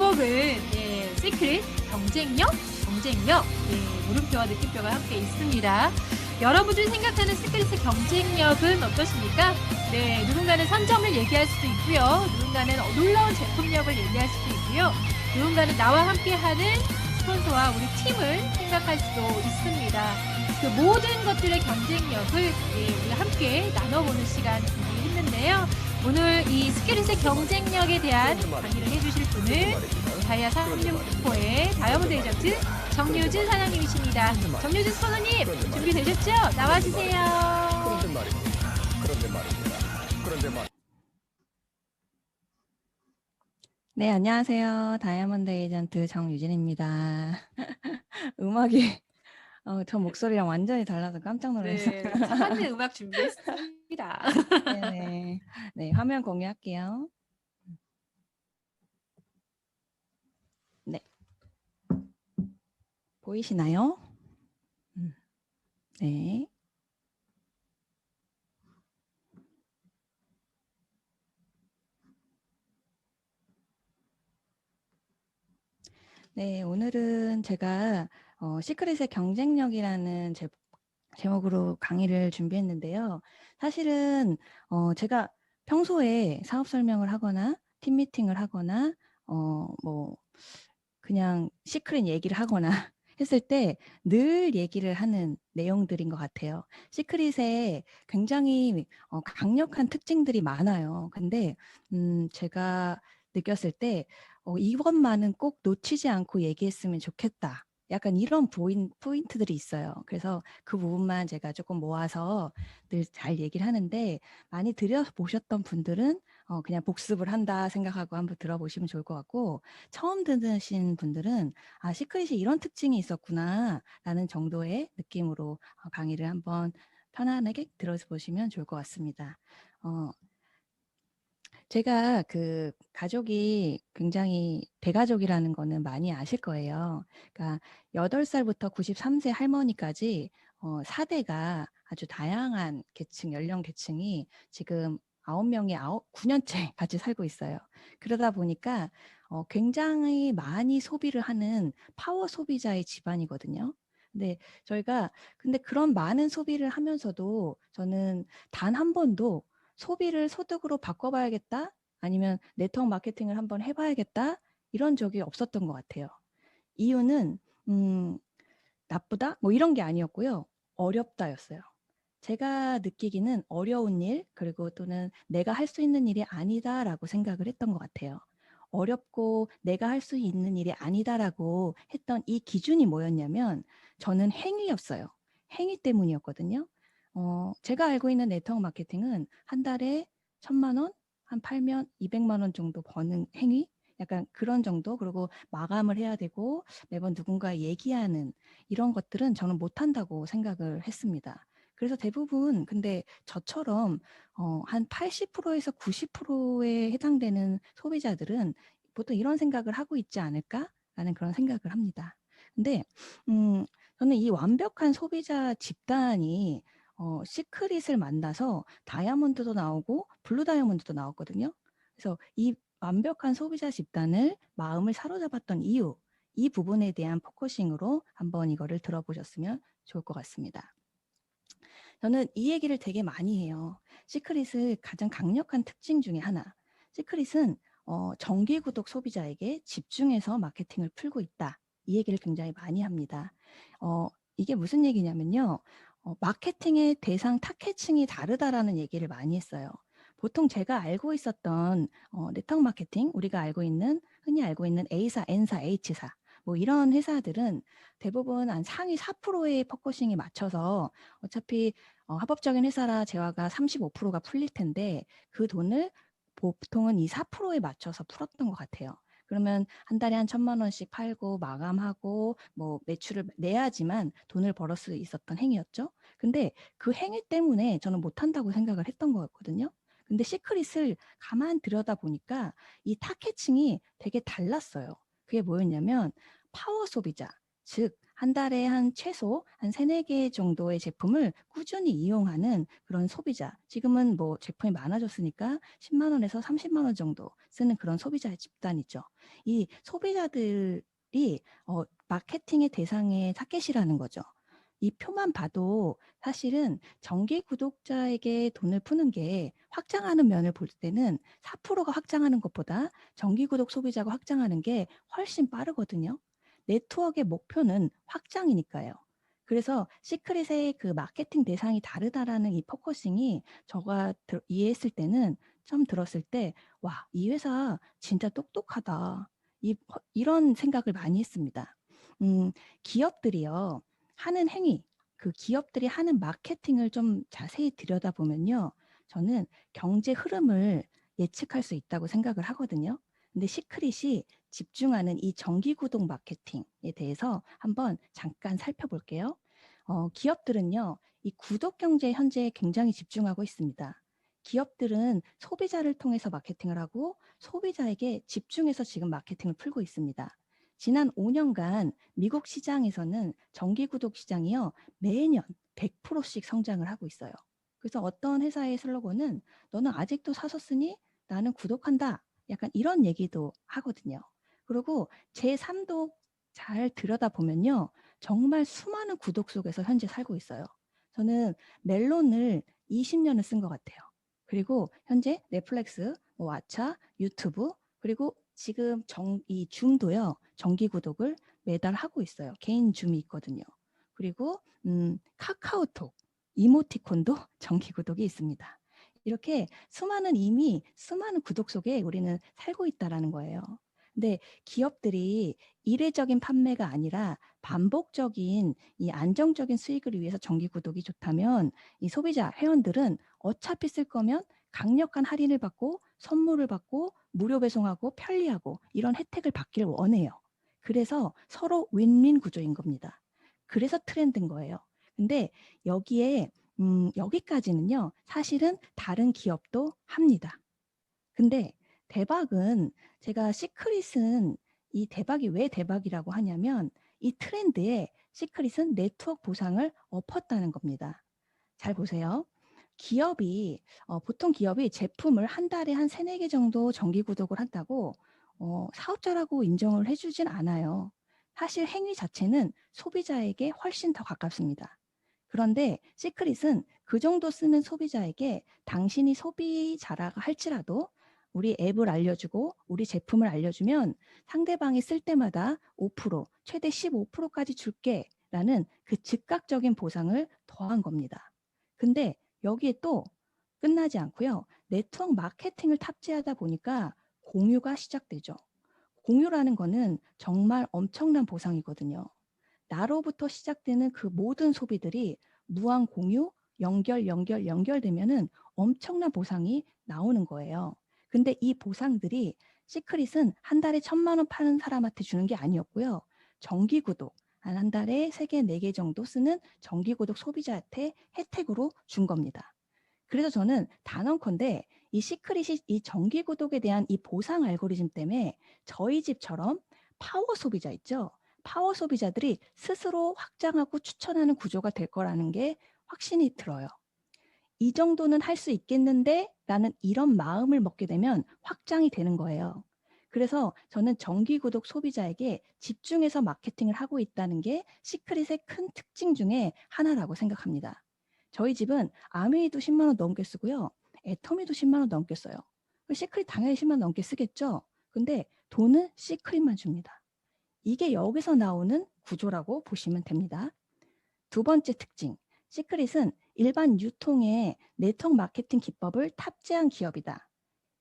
제목은 시크릿 경쟁력, 물음표와 느낌표가 함께 있습니다. 여러분들이 생각하는 시크릿의 경쟁력은 어떠십니까? 누군가는 선점을 얘기할 수도 있고요. 누군가는 놀라운 제품력을 얘기할 수도 있고요. 누군가는 나와 함께하는 스폰서와 우리 팀을 생각할 수도 있습니다. 그 모든 것들의 경쟁력을 우리가 함께 나눠보는 시간 준비했는데요. 오늘 이 시크릿의 경쟁력에 대한 강의를 해주실 분은 다이아 삼육포의 다이아몬드 에이전트 정유진 사장님이십니다. 정유진 스포너님 준비되셨죠? 나와주세요. 그런데 말입니다. 네, 안녕하세요. 다이아몬드 에이전트 정유진입니다. 음악이 저 목소리랑 완전히 달라서 깜짝 놀랐어요. 네, 첫 번째 음악 준비했습니다. 네네. 네, 화면 공유할게요. 네. 보이시나요? 네. 네, 오늘은 제가 시크릿의 경쟁력이라는 제목으로 강의를 준비했는데요. 사실은 제가 평소에 사업 설명을 하거나 팀 미팅을 하거나 뭐 그냥 시크릿 얘기를 하거나 했을 때 늘 얘기를 하는 내용들인 것 같아요. 시크릿에 굉장히 강력한 특징들이 많아요. 근데 제가 느꼈을 때 이것만은 꼭 놓치지 않고 얘기했으면 좋겠다. 약간 이런 포인트들이 있어요. 그래서 그 부분만 제가 조금 모아서 늘 잘 얘기를 하는데 많이 들여보셨던 분들은 그냥 복습을 한다 생각하고 한번 들어보시면 좋을 것 같고 처음 들으신 분들은 아, 시크릿이 이런 특징이 있었구나 라는 정도의 느낌으로 강의를 한번 편안하게 들어보시면 좋을 것 같습니다. 제가 그 가족이 굉장히 대가족이라는 거는 많이 아실 거예요. 그러니까 8살부터 93세 할머니까지 4대가 아주 다양한 계층, 연령 계층이 지금 9명이 9년째 같이 살고 있어요. 그러다 보니까 굉장히 많이 소비를 하는 파워 소비자의 집안이거든요. 근데 그런 많은 소비를 하면서도 저는 단 한 번도 소비를 소득으로 바꿔봐야겠다 아니면 네트워크 마케팅을 한번 해봐야겠다 이런 적이 없었던 것 같아요. 이유는 나쁘다 뭐 이런 게 아니었고요. 어렵다였어요. 제가 느끼기는 어려운 일 그리고 또는 내가 할 수 있는 일이 아니다라고 생각을 했던 것 같아요. 어렵고 내가 할 수 있는 일이 아니다라고 했던 이 기준이 뭐였냐면 저는 행위였어요. 행위 때문이었거든요. 제가 알고 있는 네트워크 마케팅은 한 달에 1,000만 원, 한 팔면 200만 원 정도 버는 행위? 약간 그런 정도. 그리고 마감을 해야 되고 매번 누군가 얘기하는 이런 것들은 저는 못한다고 생각을 했습니다. 그래서 대부분 근데 저처럼 한 80%에서 90%에 해당되는 소비자들은 보통 이런 생각을 하고 있지 않을까라는 그런 생각을 합니다. 근데 저는 이 완벽한 소비자 집단이 시크릿을 만나서 다이아몬드도 나오고 블루 다이아몬드도 나왔거든요. 그래서 이 완벽한 소비자 집단을 마음을 사로잡았던 이유, 이 부분에 대한 포커싱으로 한번 이거를 들어보셨으면 좋을 것 같습니다. 저는 이 얘기를 되게 많이 해요. 시크릿의 가장 강력한 특징 중에 하나. 시크릿은 정기 구독 소비자에게 집중해서 마케팅을 풀고 있다. 이 얘기를 굉장히 많이 합니다. 이게 무슨 얘기냐면요. 마케팅의 대상 타겟층이 다르다라는 얘기를 많이 했어요. 보통 제가 알고 있었던 네트워크 마케팅, 우리가 흔히 알고 있는 A사, N사, H사 뭐 이런 회사들은 대부분 한 상위 4%의 포커싱에 맞춰서 어차피 합법적인 회사라 재화가 35%가 풀릴 텐데 그 돈을 보통은 이 4%에 맞춰서 풀었던 것 같아요. 그러면 한 달에 한 1,000만 원씩 팔고 마감하고 뭐 매출을 내야지만 돈을 벌을 수 있었던 행위였죠. 근데 그 행위 때문에 저는 못한다고 생각을 했던 거였거든요. 근데 시크릿을 가만 들여다 보니까 이 타겟층이 되게 달랐어요. 그게 뭐였냐면 파워 소비자, 즉 한 달에 한 최소 한 3-4개 정도의 제품을 꾸준히 이용하는 그런 소비자. 지금은 뭐 제품이 많아졌으니까 10만 원에서 30만 원 정도 쓰는 그런 소비자의 집단이죠. 이 소비자들이 마케팅의 대상의 타겟이라는 거죠. 이 표만 봐도 사실은 정기 구독자에게 돈을 푸는 게 확장하는 면을 볼 때는 4%가 확장하는 것보다 정기 구독 소비자가 확장하는 게 훨씬 빠르거든요. 네트워크의 목표는 확장이니까요. 그래서 시크릿의 그 마케팅 대상이 다르다라는 이 포커싱이 제가 이해했을 때는 처음 들었을 때, 와, 이 회사 진짜 똑똑하다. 이런 생각을 많이 했습니다. 기업들이요. 하는 행위, 그 기업들이 하는 마케팅을 좀 자세히 들여다보면요. 저는 경제 흐름을 예측할 수 있다고 생각을 하거든요. 근데 시크릿이 집중하는 이 정기 구독 마케팅에 대해서 한번 잠깐 살펴볼게요. 기업들은요, 이 구독 경제에 현재 굉장히 집중하고 있습니다. 기업들은 소비자를 통해서 마케팅을 하고 소비자에게 집중해서 지금 마케팅을 풀고 있습니다. 지난 5년간 미국 시장에서는 정기 구독 시장이요, 매년 100%씩 성장을 하고 있어요. 그래서 어떤 회사의 슬로건은 너는 아직도 사서 쓰니? 나는 구독한다. 약간 이런 얘기도 하거든요. 그리고 제3도 잘 들여다보면요. 정말 수많은 구독 속에서 현재 살고 있어요. 저는 멜론을 20년을 쓴 것 같아요. 그리고 현재 넷플릭스, 왓챠, 유튜브, 그리고 지금 이 줌도요. 정기 구독을 매달 하고 있어요. 개인 줌이 있거든요. 그리고 카카오톡, 이모티콘도 정기 구독이 있습니다. 이렇게 이미 수많은 구독 속에 우리는 살고 있다라는 거예요. 근데 기업들이 이례적인 판매가 아니라 반복적인 이 안정적인 수익을 위해서 정기 구독이 좋다면 이 소비자 회원들은 어차피 쓸 거면 강력한 할인을 받고 선물을 받고 무료 배송하고 편리하고 이런 혜택을 받길 원해요. 그래서 서로 윈윈 구조인 겁니다. 그래서 트렌드인 거예요. 근데 여기에 여기까지는요. 사실은 다른 기업도 합니다. 근데 대박은 제가 시크릿은 이 대박이 왜 대박이라고 하냐면 이 트렌드에 시크릿은 네트워크 보상을 엎었다는 겁니다. 잘 보세요. 보통 기업이 제품을 한 달에 한 3-4개 정도 정기 구독을 한다고 사업자라고 인정을 해주진 않아요. 사실 행위 자체는 소비자에게 훨씬 더 가깝습니다. 그런데 시크릿은 그 정도 쓰는 소비자에게 당신이 소비자라고 할지라도 우리 앱을 알려주고 우리 제품을 알려주면 상대방이 쓸 때마다 5%, 최대 15%까지 줄게 라는 그 즉각적인 보상을 더한 겁니다. 근데 여기에 또 끝나지 않고요. 네트워크 마케팅을 탑재하다 보니까 공유가 시작되죠. 공유라는 거는 정말 엄청난 보상이거든요. 나로부터 시작되는 그 모든 소비들이 무한 공유, 연결되면은 엄청난 보상이 나오는 거예요. 근데 이 보상들이 시크릿은 한 달에 1,000만 원 파는 사람한테 주는 게 아니었고요. 정기 구독, 한 달에 3개, 4개 정도 쓰는 정기 구독 소비자한테 혜택으로 준 겁니다. 그래서 저는 단언컨대 이 시크릿이 이 정기 구독에 대한 이 보상 알고리즘 때문에 저희 집처럼 파워 소비자 있죠? 파워 소비자들이 스스로 확장하고 추천하는 구조가 될 거라는 게 확신이 들어요. 이 정도는 할 수 있겠는데 라는 이런 마음을 먹게 되면 확장이 되는 거예요. 그래서 저는 정기 구독 소비자에게 집중해서 마케팅을 하고 있다는 게 시크릿의 큰 특징 중에 하나라고 생각합니다. 저희 집은 아메이도 10만 원 넘게 쓰고요. 애터미도 10만 원 넘게 써요. 시크릿 당연히 10만 원 넘게 쓰겠죠. 근데 돈은 시크릿만 줍니다. 이게 여기서 나오는 구조라고 보시면 됩니다. 두 번째 특징, 시크릿은 일반 유통의 네트워크 마케팅 기법을 탑재한 기업이다.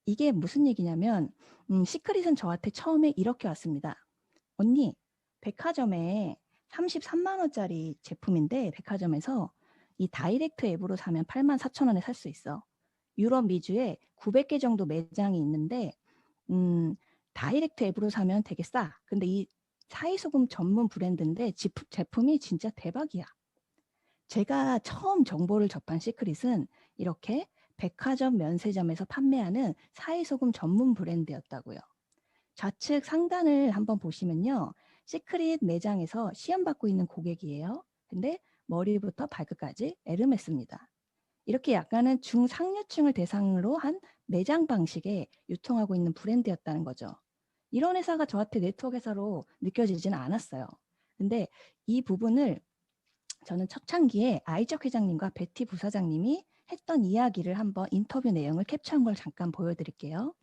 이게 무슨 얘기냐면 시크릿은 저한테 처음에 이렇게 왔습니다. 언니, 백화점에 33만 원짜리 제품인데 백화점에서 이 다이렉트 앱으로 사면 84,000원에 살 수 있어. 유럽 미주에 900개 정도 매장이 있는데 다이렉트 앱으로 사면 되게 싸. 근데 이 사이소금 전문 브랜드인데 제품이 진짜 대박이야. 제가 처음 정보를 접한 시크릿은 이렇게 백화점 면세점에서 판매하는 사이소금 전문 브랜드였다고요. 좌측 상단을 한번 보시면요. 시크릿 매장에서 시험받고 있는 고객이에요. 근데 머리부터 발끝까지 에르메스입니다. 이렇게 약간은 중상류층을 대상으로 한 매장 방식에 유통하고 있는 브랜드였다는 거죠. 이런 회사가 저한테 네트워크 회사로 느껴지지는 않았어요. 근데 이 부분을 저는 초창기에 아이적 회장님과 베티 부사장님이 했던 이야기를 한번 인터뷰 내용을 캡처한 걸 잠깐 보여드릴게요.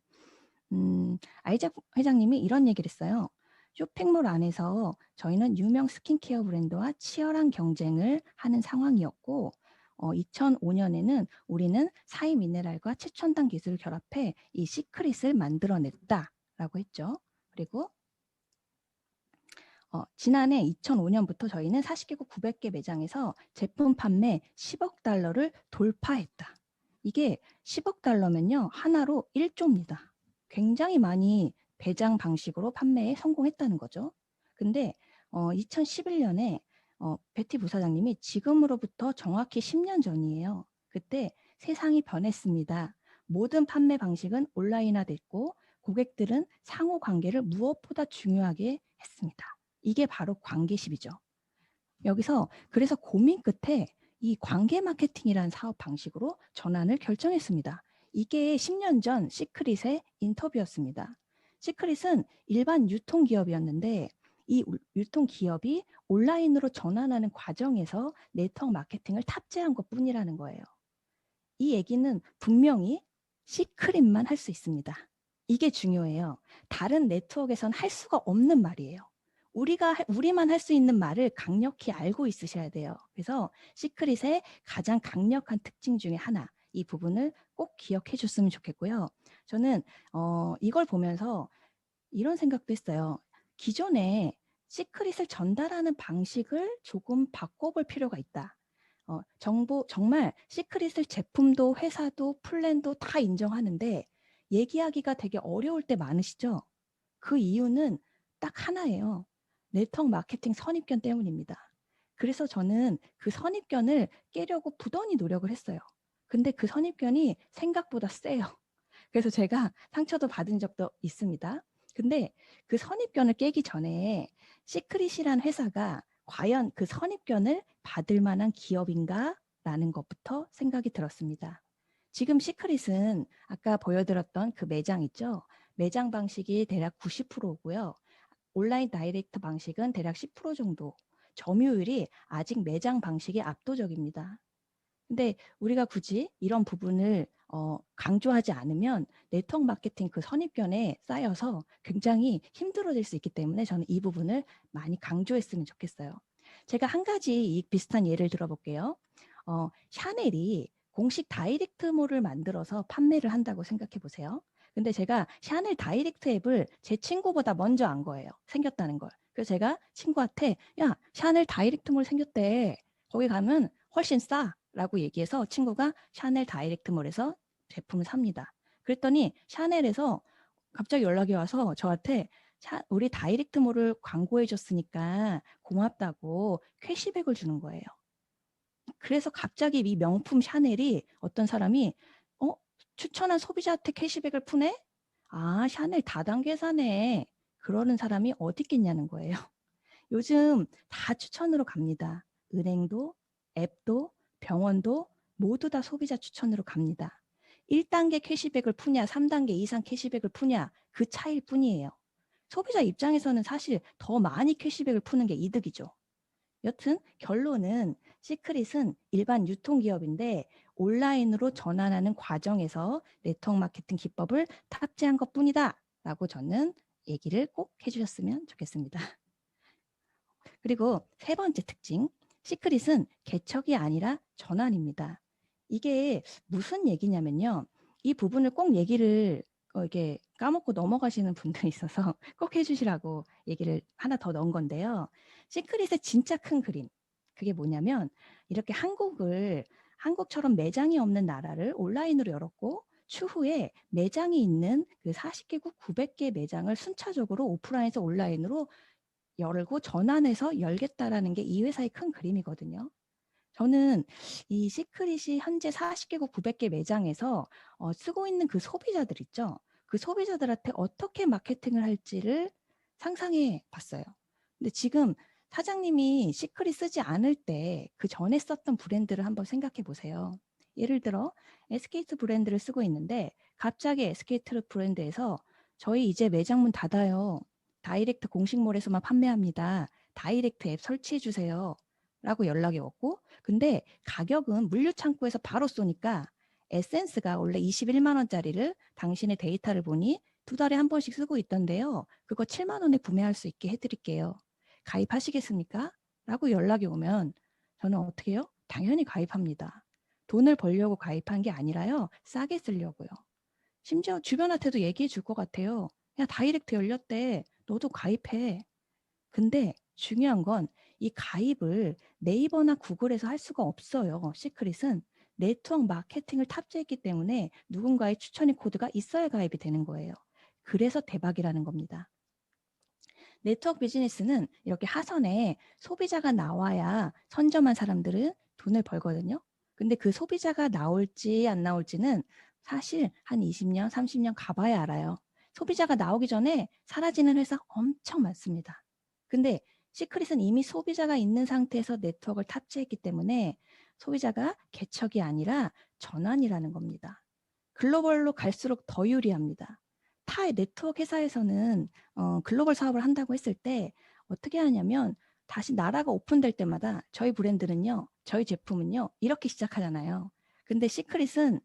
아이작 회장님이 이런 얘기를 했어요. 쇼핑몰 안에서 저희는 유명 스킨케어 브랜드와 치열한 경쟁을 하는 상황이었고 2005년에는 우리는 사이 미네랄과 최첨단 기술을 결합해 이 시크릿을 만들어냈다라고 했죠. 그리고 지난해 2005년부터 저희는 40개국 900개 매장에서 제품 판매 10억 달러를 돌파했다. 이게 10억 달러면요. 하나로 1조입니다. 굉장히 많이 배당 방식으로 판매에 성공했다는 거죠. 근데 2011년에 베티 부사장님이 지금으로부터 정확히 10년 전이에요. 그때 세상이 변했습니다. 모든 판매 방식은 온라인화됐고 고객들은 상호 관계를 무엇보다 중요하게 했습니다. 이게 바로 관계십이죠. 여기서 그래서 고민 끝에 이 관계 마케팅이라는 사업 방식으로 전환을 결정했습니다. 이게 10년 전 시크릿의 인터뷰였습니다. 시크릿은 일반 유통기업이었는데 이 유통기업이 온라인으로 전환하는 과정에서 네트워크 마케팅을 탑재한 것뿐이라는 거예요. 이 얘기는 분명히 시크릿만 할 수 있습니다. 이게 중요해요. 다른 네트워크에서는 할 수가 없는 말이에요. 우리만 할 수 있는 말을 강력히 알고 있으셔야 돼요. 그래서 시크릿의 가장 강력한 특징 중에 하나, 이 부분을 꼭 기억해 줬으면 좋겠고요. 저는 이걸 보면서 이런 생각도 했어요. 기존에 시크릿을 전달하는 방식을 조금 바꿔볼 필요가 있다. 정말 시크릿을 제품도 회사도 플랜도 다 인정하는데 얘기하기가 되게 어려울 때 많으시죠? 그 이유는 딱 하나예요. 네트워크 마케팅 선입견 때문입니다. 그래서 저는 그 선입견을 깨려고 부단히 노력을 했어요. 근데 그 선입견이 생각보다 세요. 그래서 제가 상처도 받은 적도 있습니다. 근데 그 선입견을 깨기 전에 시크릿이란 회사가 과연 그 선입견을 받을 만한 기업인가? 라는 것부터 생각이 들었습니다. 지금 시크릿은 아까 보여드렸던 그 매장 있죠? 매장 방식이 대략 90%고요. 온라인 다이렉트 방식은 대략 10% 정도. 점유율이 아직 매장 방식이 압도적입니다. 근데 우리가 굳이 이런 부분을 강조하지 않으면 네트워크 마케팅 그 선입견에 쌓여서 굉장히 힘들어질 수 있기 때문에 저는 이 부분을 많이 강조했으면 좋겠어요. 제가 한 가지 이 비슷한 예를 들어볼게요. 샤넬이 공식 다이렉트몰을 만들어서 판매를 한다고 생각해 보세요. 근데 제가 샤넬 다이렉트 앱을 제 친구보다 먼저 안 거예요. 생겼다는 걸. 그래서 제가 친구한테 야, 샤넬 다이렉트몰 생겼대. 거기 가면 훨씬 싸. 라고 얘기해서 친구가 샤넬 다이렉트몰에서 제품을 삽니다. 그랬더니 샤넬에서 갑자기 연락이 와서 저한테 우리 다이렉트몰을 광고해 줬으니까 고맙다고 캐시백을 주는 거예요. 그래서 갑자기 이 명품 샤넬이 어떤 사람이 추천한 소비자한테 캐시백을 푸네? 아, 샤넬 다단계사네. 그러는 사람이 어디 있겠냐는 거예요. 요즘 다 추천으로 갑니다. 은행도, 앱도, 병원도 모두 다 소비자 추천으로 갑니다. 1단계 캐시백을 푸냐, 3단계 이상 캐시백을 푸냐, 그 차이일 뿐이에요. 소비자 입장에서는 사실 더 많이 캐시백을 푸는 게 이득이죠. 여튼 결론은 시크릿은 일반 유통기업인데 온라인으로 전환하는 과정에서 네트워크 마케팅 기법을 탑재한 것뿐이다 라고 저는 얘기를 꼭 해주셨으면 좋겠습니다. 그리고 세 번째 특징, 시크릿은 개척이 아니라 전환입니다. 이게 무슨 얘기냐면요. 이 부분을 꼭 얘기를 이렇게 까먹고 넘어가시는 분들이 있어서 꼭 해주시라고 얘기를 하나 더 넣은 건데요. 시크릿의 진짜 큰 그림, 그게 뭐냐면 이렇게 한국처럼 매장이 없는 나라를 온라인으로 열었고 추후에 매장이 있는 그 40개국 900개 매장을 순차적으로 오프라인에서 온라인으로 열고 전환해서 열겠다라는 게 이 회사의 큰 그림이거든요. 저는 이 시크릿이 현재 40개국 900개 매장에서 쓰고 있는 그 소비자들 있죠. 그 소비자들한테 어떻게 마케팅을 할지를 상상해 봤어요. 근데 지금 사장님이 시크릿 쓰지 않을 때 그 전에 썼던 브랜드를 한번 생각해 보세요. 예를 들어 SK트 브랜드를 쓰고 있는데 갑자기 SK트 브랜드에서 저희 이제 매장 문 닫아요. 다이렉트 공식몰에서만 판매합니다. 다이렉트 앱 설치해 주세요. 라고 연락이 왔고, 근데 가격은 물류창고에서 바로 쏘니까 에센스가 원래 21만 원짜리를 당신의 데이터를 보니 2달에 한 번씩 쓰고 있던데요. 그거 7만 원에 구매할 수 있게 해드릴게요. 가입하시겠습니까? 라고 연락이 오면 저는 어떻게 해요? 당연히 가입합니다. 돈을 벌려고 가입한 게 아니라요. 싸게 쓰려고요. 심지어 주변한테도 얘기해 줄 것 같아요. 야, 다이렉트 열렸대. 너도 가입해. 근데 중요한 건 이 가입을 네이버나 구글에서 할 수가 없어요. 시크릿은 네트워크 마케팅을 탑재했기 때문에 누군가의 추천의 코드가 있어야 가입이 되는 거예요. 그래서 대박이라는 겁니다. 네트워크 비즈니스는 이렇게 하선에 소비자가 나와야 선점한 사람들은 돈을 벌거든요. 근데 그 소비자가 나올지 안 나올지는 사실 한 20년, 30년 가봐야 알아요. 소비자가 나오기 전에 사라지는 회사 엄청 많습니다. 근데 시크릿은 이미 소비자가 있는 상태에서 네트워크를 탑재했기 때문에 소비자가 개척이 아니라 전환이라는 겁니다. 글로벌로 갈수록 더 유리합니다. 타 네트워크 회사에서는 글로벌 사업을 한다고 했을 때 어떻게 하냐면 다시 나라가 오픈될 때마다 저희 브랜드는요, 저희 제품은요, 이렇게 시작하잖아요. 근데 시크릿은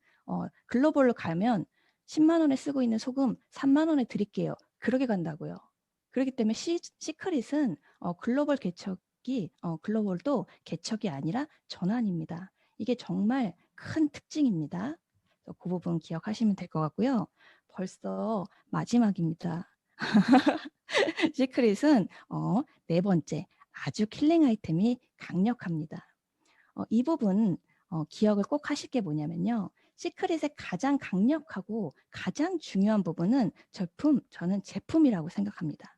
글로벌로 가면 10만 원에 쓰고 있는 소금 3만 원에 드릴게요. 그렇게 간다고요. 그렇기 때문에 시크릿은 글로벌 개척이 글로벌도 개척이 아니라 전환입니다. 이게 정말 큰 특징입니다. 그 부분 기억하시면 될 것 같고요. 벌써 마지막입니다. 시크릿은 네 번째, 아주 킬링 아이템이 강력합니다. 이 부분 기억을 꼭 하실 게 뭐냐면요. 시크릿의 가장 강력하고 가장 중요한 부분은 저는 제품이라고 생각합니다.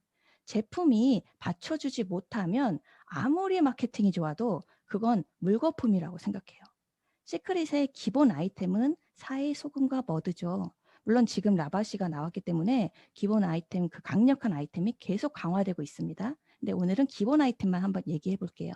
제품이 받쳐주지 못하면 아무리 마케팅이 좋아도 그건 물거품이라고 생각해요. 시크릿의 기본 아이템은 사이 소금과 머드죠. 물론 지금 라바시가 나왔기 때문에 기본 아이템, 그 강력한 아이템이 계속 강화되고 있습니다. 근데 오늘은 기본 아이템만 한번 얘기해 볼게요.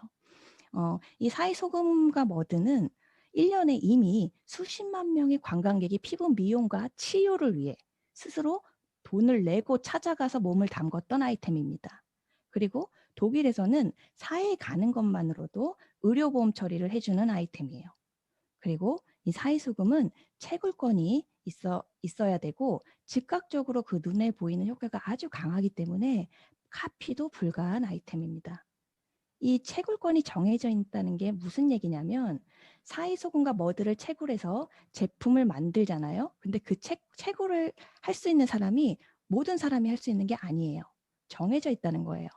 이 사이 소금과 머드는 1년에 이미 수십만 명의 관광객이 피부 미용과 치유를 위해 스스로 돈을 내고 찾아가서 몸을 담궜던 아이템입니다. 그리고 독일에서는 사에 가는 것만으로도 의료보험 처리를 해주는 아이템이에요. 그리고 이 사이소금은 채굴권이 있어야 되고 즉각적으로 그 눈에 보이는 효과가 아주 강하기 때문에 카피도 불가한 아이템입니다. 이 채굴권이 정해져 있다는 게 무슨 얘기냐면 사이소금과 머드를 채굴해서 제품을 만들잖아요. 근데 그 채굴을 할 수 있는 사람이 모든 사람이 할 수 있는 게 아니에요. 정해져 있다는 거예요.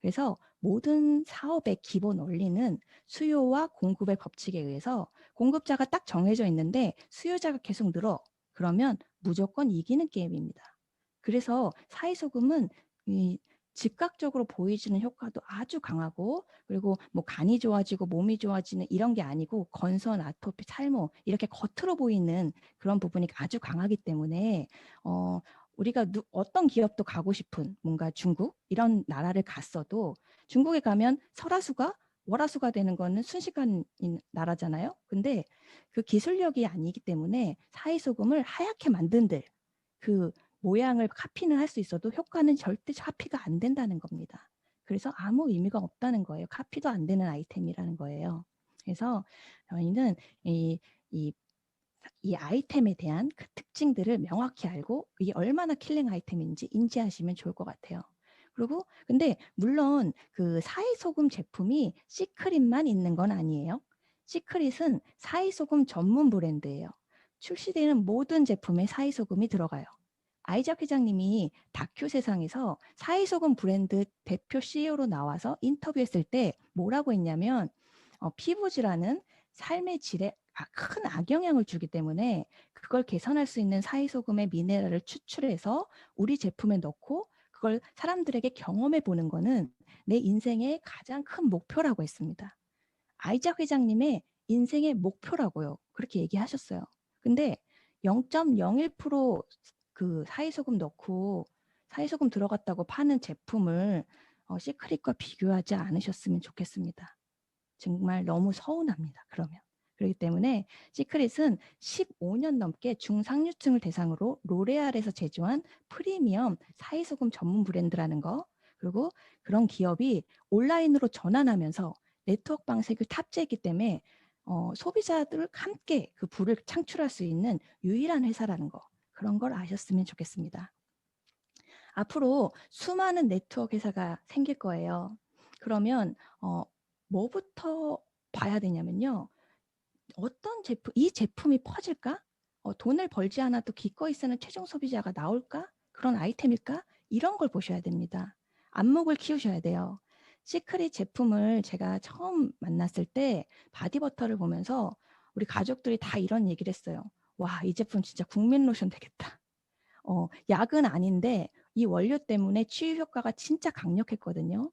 그래서 모든 사업의 기본 원리는 수요와 공급의 법칙에 의해서 공급자가 딱 정해져 있는데 수요자가 계속 늘어. 그러면 무조건 이기는 게임입니다. 그래서 사이소금은 이 즉각적으로 보여지는 효과도 아주 강하고 그리고 뭐 간이 좋아지고 몸이 좋아지는 이런 게 아니고 건선, 아토피, 탈모 이렇게 겉으로 보이는 그런 부분이 아주 강하기 때문에 우리가 어떤 기업도 가고 싶은 뭔가 중국 이런 나라를 갔어도 중국에 가면 설화수가 월화수가 되는 거는 순식간인 나라잖아요. 근데 그 기술력이 아니기 때문에 사이소금을 하얗게 만든들 그 모양을 카피는 할 수 있어도 효과는 절대 카피가 안 된다는 겁니다. 그래서 아무 의미가 없다는 거예요. 카피도 안 되는 아이템이라는 거예요. 그래서 저희는 이 아이템에 대한 그 특징들을 명확히 알고 이게 얼마나 킬링 아이템인지 인지하시면 좋을 것 같아요. 그리고 근데 물론 그 사이소금 제품이 시크릿만 있는 건 아니에요. 시크릿은 사이소금 전문 브랜드예요. 출시되는 모든 제품에 사이소금이 들어가요. 아이작 회장님이 다큐 세상에서 사이소금 브랜드 대표 CEO로 나와서 인터뷰했을 때 뭐라고 했냐면 피부 질환은 삶의 질에 큰 악영향을 주기 때문에 그걸 개선할 수 있는 사이소금의 미네랄을 추출해서 우리 제품에 넣고 그걸 사람들에게 경험해 보는 거는 내 인생의 가장 큰 목표라고 했습니다. 아이작 회장님의 인생의 목표라고요. 그렇게 얘기하셨어요. 근데 0.01%그 사이소금 넣고 사이소금 들어갔다고 파는 제품을 시크릿과 비교하지 않으셨으면 좋겠습니다. 정말 너무 서운합니다. 그러면. 그렇기 때문에 시크릿은 15년 넘게 중상류층을 대상으로 로레알에서 제조한 프리미엄 사이소금 전문 브랜드라는 거, 그리고 그런 기업이 온라인으로 전환하면서 네트워크 방식을 탑재했기 때문에 소비자들 함께 그 부를 창출할 수 있는 유일한 회사라는 거, 그런 걸 아셨으면 좋겠습니다. 앞으로 수많은 네트워크 회사가 생길 거예요. 그러면 뭐부터 봐야 되냐면요. 어떤 제품, 이 제품이 퍼질까? 돈을 벌지 않아도 기꺼이 쓰는 최종 소비자가 나올까? 그런 아이템일까? 이런 걸 보셔야 됩니다. 안목을 키우셔야 돼요. 시크릿 제품을 제가 처음 만났을 때 바디버터를 보면서 우리 가족들이 다 이런 얘기를 했어요. 와, 이 제품 진짜 국민 로션 되겠다. 약은 아닌데 이 원료 때문에 치유 효과가 진짜 강력했거든요.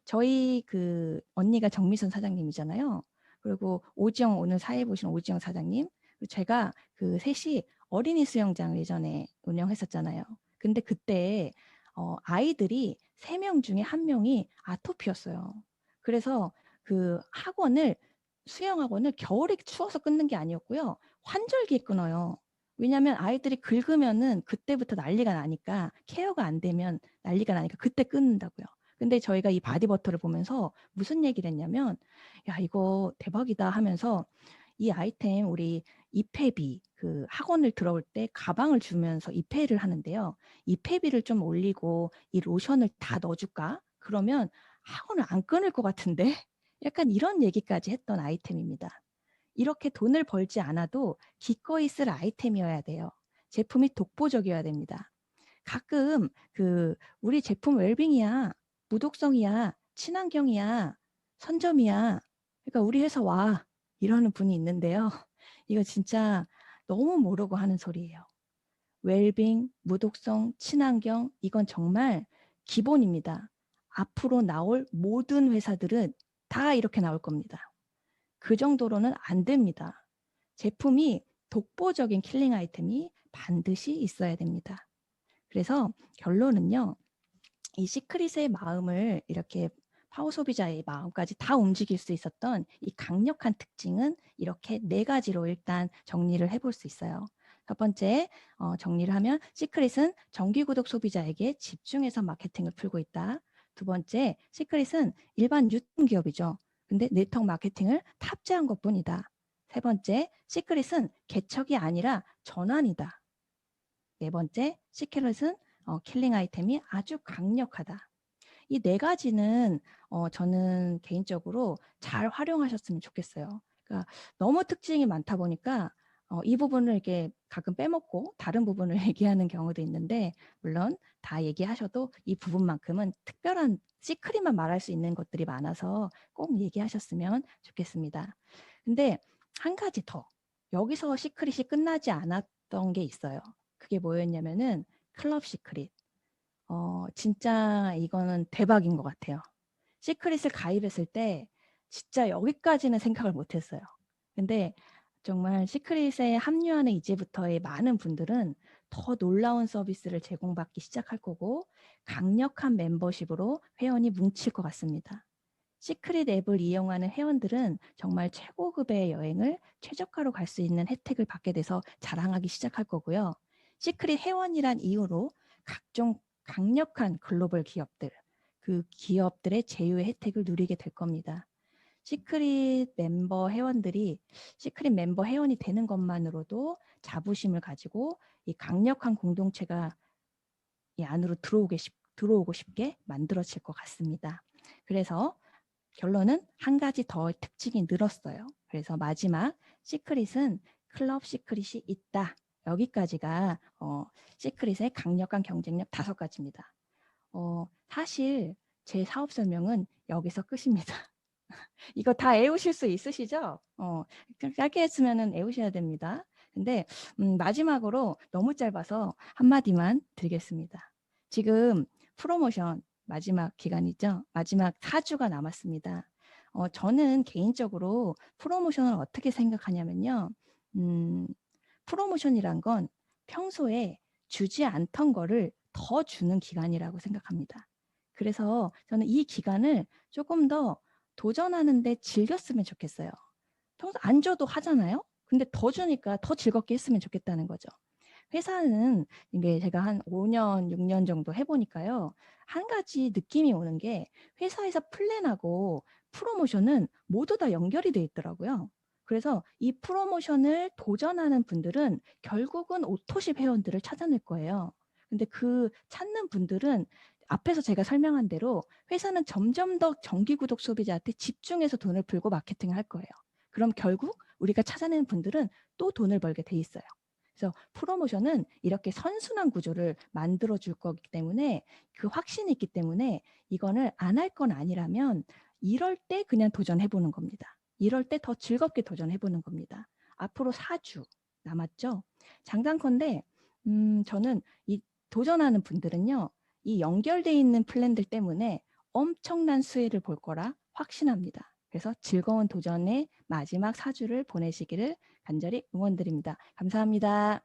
저희 그 언니가 정미선 사장님이잖아요. 그리고 오지영 오늘 사회 보신 오지영 사장님. 제가 그 셋이 어린이 수영장을 예전에 운영했었잖아요. 근데 그때 아이들이 3명 중에 1명이 아토피였어요. 그래서 그 수영학원을 겨울에 추워서 끊는 게 아니었고요. 환절기에 끊어요. 왜냐하면 아이들이 긁으면은 그때부터 난리가 나니까 케어가 안 되면 난리가 나니까 그때 끊는다고요. 근데 저희가 이 바디버터를 보면서 무슨 얘기를 했냐면 야 이거 대박이다 하면서 이 아이템 우리 입회비 그 학원을 들어올 때 가방을 주면서 입회를 하는데요. 입회비를 좀 올리고 이 로션을 다 넣어줄까? 그러면 학원을 안 끊을 것 같은데 약간 이런 얘기까지 했던 아이템입니다. 이렇게 돈을 벌지 않아도 기꺼이 쓸 아이템이어야 돼요. 제품이 독보적이어야 됩니다. 가끔 우리 제품 웰빙이야, 무독성이야, 친환경이야, 선점이야. 그러니까 우리 회사 와 이러는 분이 있는데요. 이거 진짜 너무 모르고 하는 소리예요. 웰빙, 무독성, 친환경 이건 정말 기본입니다. 앞으로 나올 모든 회사들은 다 이렇게 나올 겁니다. 그 정도로는 안 됩니다. 제품이 독보적인 킬링 아이템이 반드시 있어야 됩니다. 그래서 결론은요. 이 시크릿의 마음을 이렇게 파워 소비자의 마음까지 다 움직일 수 있었던 이 강력한 특징은 이렇게 4가지로 일단 정리를 해볼 수 있어요. 첫 번째 정리를 하면 시크릿은 정기구독 소비자에게 집중해서 마케팅을 풀고 있다. 두 번째, 시크릿은 일반 유통기업이죠. 근데 네트워크 마케팅을 탑재한 것뿐이다. 세 번째, 시크릿은 개척이 아니라 전환이다. 네 번째, 시크릿은 킬링 아이템이 아주 강력하다. 이 4가지는 저는 개인적으로 잘 활용하셨으면 좋겠어요. 그러니까 너무 특징이 많다 보니까 이 부분을 이렇게 가끔 빼먹고 다른 부분을 얘기하는 경우도 있는데 물론 다 얘기하셔도 이 부분만큼은 특별한 시크릿만 말할 수 있는 것들이 많아서 꼭 얘기하셨으면 좋겠습니다. 근데 한 가지 더 여기서 시크릿이 끝나지 않았던 게 있어요. 그게 뭐였냐면은 클럽 시크릿. 진짜 이거는 대박인 것 같아요. 시크릿을 가입했을 때 진짜 여기까지는 생각을 못했어요. 근데 정말 시크릿에 합류하는 이제부터의 많은 분들은 더 놀라운 서비스를 제공받기 시작할 거고 강력한 멤버십으로 회원이 뭉칠 것 같습니다. 시크릿 앱을 이용하는 회원들은 정말 최고급의 여행을 최저가로 갈 수 있는 혜택을 받게 돼서 자랑하기 시작할 거고요. 시크릿 회원이란 이유로 각종 강력한 글로벌 기업들, 그 기업들의 제휴의 혜택을 누리게 될 겁니다. 시크릿 멤버 회원들이 시크릿 멤버 회원이 되는 것만으로도 자부심을 가지고 이 강력한 공동체가 이 안으로 들어오고 싶게 만들어질 것 같습니다. 그래서 결론은 한 가지 더 특징이 늘었어요. 그래서 마지막 시크릿은 클럽 시크릿이 있다. 여기까지가 시크릿의 강력한 경쟁력 5가지입니다. 사실 제 사업 설명은 여기서 끝입니다. 이거 다 애우실 수 있으시죠? 짧게 했으면 애우셔야 됩니다. 근데 마지막으로 너무 짧아서 한마디만 드리겠습니다. 지금 프로모션 마지막 기간이죠. 마지막 4주가 남았습니다. 저는 개인적으로 프로모션을 어떻게 생각하냐면요. 프로모션이란 건 평소에 주지 않던 거를 더 주는 기간이라고 생각합니다. 그래서 저는 이 기간을 조금 더 도전하는데 즐겼으면 좋겠어요. 평소 안 줘도 하잖아요. 근데 더 주니까 더 즐겁게 했으면 좋겠다는 거죠. 회사는 이게 제가 한 5년, 6년 정도 해보니까요. 한 가지 느낌이 오는 게 회사에서 플랜하고 프로모션은 모두 다 연결이 돼 있더라고요. 그래서 이 프로모션을 도전하는 분들은 결국은 오토십 회원들을 찾아낼 거예요. 근데 그 찾는 분들은 앞에서 제가 설명한 대로 회사는 점점 더 정기 구독 소비자한테 집중해서 돈을 풀고 마케팅을 할 거예요. 그럼 결국 우리가 찾아내는 분들은 또 돈을 벌게 돼 있어요. 그래서 프로모션은 이렇게 선순환 구조를 만들어 줄 거기 때문에 그 확신이 있기 때문에 이거를 안 할 건 아니라면 이럴 때 그냥 도전해 보는 겁니다. 이럴 때 더 즐겁게 도전해 보는 겁니다. 앞으로 4주 남았죠. 장단컨대 저는 이 도전하는 분들은요. 이 연결돼 있는 플랜들 때문에 엄청난 수혜를 볼 거라 확신합니다. 그래서 즐거운 도전의 마지막 4주를 보내시기를 간절히 응원드립니다. 감사합니다.